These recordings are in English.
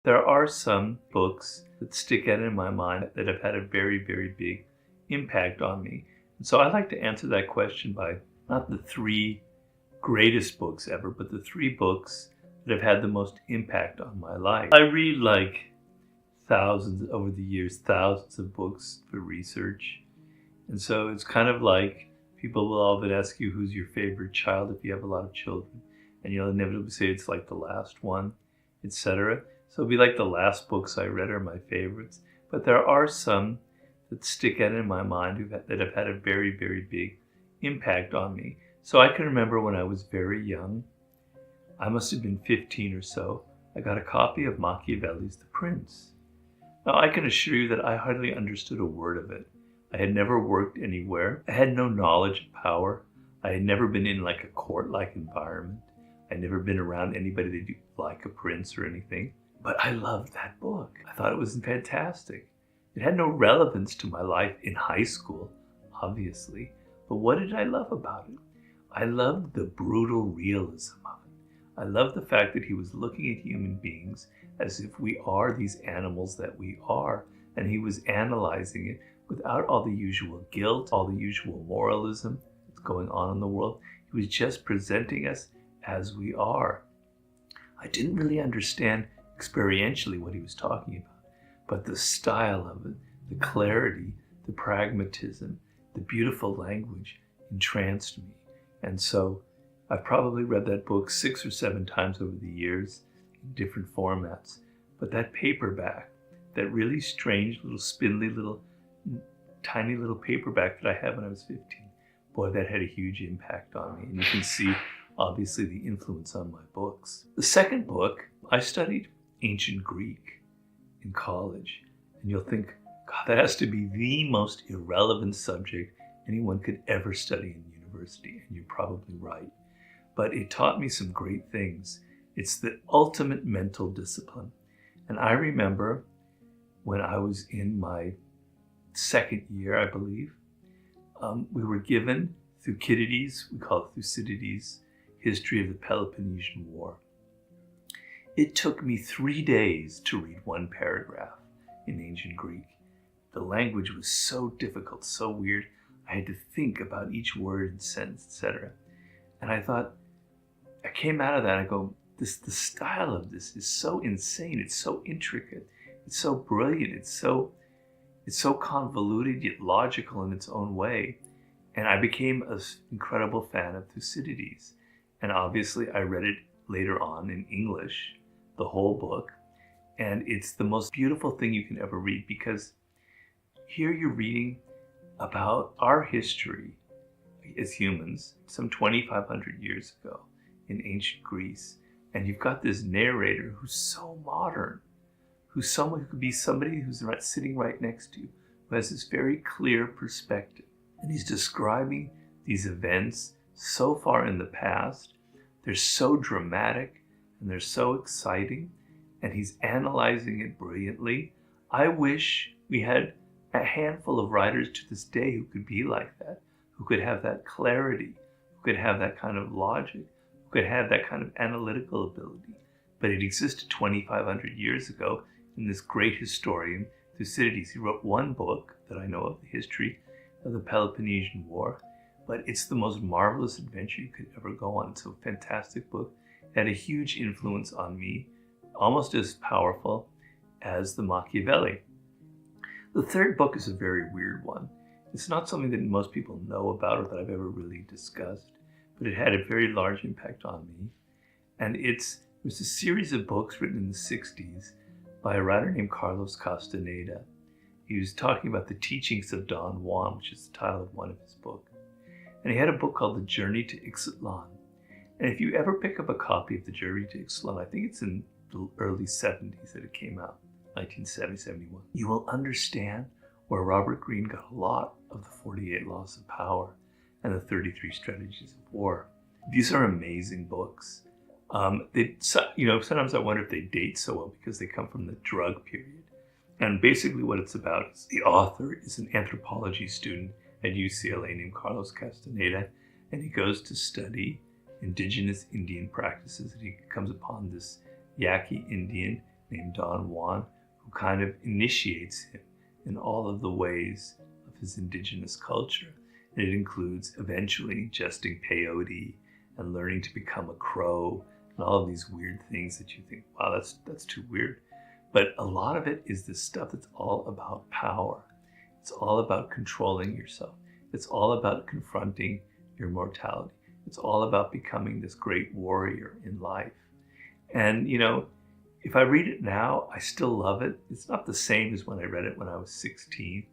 There are some books that stick out in my mind that have had a very, very big impact on me. And so I like to answer that question by not the three greatest books ever, but the three books that have had the most impact on my life. I read like thousands over the years, thousands of books for research. And so it's kind of like people will often ask you who's your favorite child if you have a lot of children. And you'll inevitably say it's like the last one, etc. So it'll be like the last books I read are my favorites. But there are some that stick out in my mind that have had a very, very big impact on me. So I can remember when I was very young, I must have been 15 or so, I got a copy of Machiavelli's The Prince. Now I can assure you that I hardly understood a word of it. I had never worked anywhere. I had no knowledge of power. I had never been in like a court-like environment. I'd never been around anybody that like a prince or anything. But I loved that book. I thought it was fantastic. It had no relevance to my life in high school, obviously. But what did I love about it? I loved the brutal realism of it. I loved the fact that he was looking at human beings as if we are these animals that we are. And he was analyzing it without all the usual guilt, all the usual moralism that's going on in the world. He was just presenting us as we are. I didn't really understand experientially what he was talking about, but the style of it, the clarity, the pragmatism, the beautiful language entranced me. And so I've probably read that book 6 or 7 times over the years in different formats. But that paperback, that really strange little spindly little tiny little paperback that I had when I was 15, boy, that had a huge impact on me. And you can see obviously the influence on my books. The second book, I studied ancient Greek in college. And you'll think, God, that has to be the most irrelevant subject anyone could ever study in university. And you're probably right. But it taught me some great things. It's the ultimate mental discipline. And I remember when I was in my second year, I believe, we were given Thucydides, we call it Thucydides, History of the Peloponnesian War. It took me 3 days to read one paragraph in ancient Greek. The language was so difficult, so weird. I had to think about each word and sentence, etc. And I thought, I came out of that and I go, the style of this is so insane. It's so intricate. It's so brilliant. It's so convoluted yet logical in its own way. And I became an incredible fan of Thucydides. And obviously I read it later on in English, the whole book. And it's the most beautiful thing you can ever read, because here you're reading about our history as humans some 2,500 years ago in ancient Greece. And you've got this narrator who's so modern, who's someone who could be somebody who's sitting right next to you, who has this very clear perspective. And he's describing these events so far in the past. They're so dramatic and they're so exciting, and he's analyzing it brilliantly. I wish we had a handful of writers to this day who could be like that, who could have that clarity, who could have that kind of logic, who could have that kind of analytical ability. But it existed 2,500 years ago in this great historian, Thucydides. He wrote one book that I know of, the history of the Peloponnesian War, but it's the most marvelous adventure you could ever go on. It's a fantastic book. It had a huge influence on me, almost as powerful as the Machiavelli. The third book is a very weird one. It's not something that most people know about or that I've ever really discussed, but it had a very large impact on me. And it was a series of books written in the 60s by a writer named Carlos Castaneda. He was talking about the teachings of Don Juan, which is the title of one of his books. And he had a book called The Journey to Ixtlan. And if you ever pick up a copy of The Journey to Ixtlan, I think it's in the early 70s that it came out, 1970, 71, you will understand where Robert Greene got a lot of the 48 Laws of Power and the 33 Strategies of War. These are amazing books. Sometimes I wonder if they date so well because they come from the drug period. And basically what it's about is the author is an anthropology student at UCLA named Carlos Castaneda, and he goes to study indigenous Indian practices, and he comes upon this Yaqui Indian named Don Juan, who kind of initiates him in all of the ways of his indigenous culture. And it includes eventually ingesting peyote and learning to become a crow and all of these weird things that you think, wow, that's too weird. But a lot of it is this stuff that's all about power. It's all about controlling yourself. It's all about confronting your mortality. It's all about becoming this great warrior in life. And, if I read it now, I still love it. It's not the same as when I read it when I was 16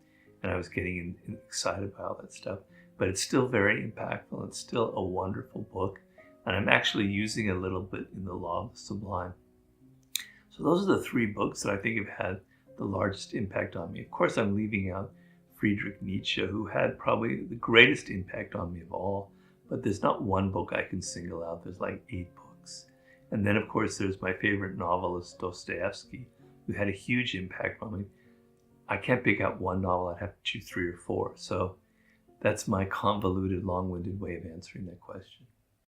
and I was getting excited by all that stuff, but it's still very impactful. It's still a wonderful book. And I'm actually using it a little bit in The Law of the Sublime. So those are the three books that I think have had the largest impact on me. Of course, I'm leaving out Friedrich Nietzsche, who had probably the greatest impact on me of all, but there's not one book I can single out. There's like 8 books. And then, of course, there's my favorite novelist, Dostoevsky, who had a huge impact on me. I can't pick out one novel. I'd have to choose 3 or 4. So that's my convoluted, long-winded way of answering that question.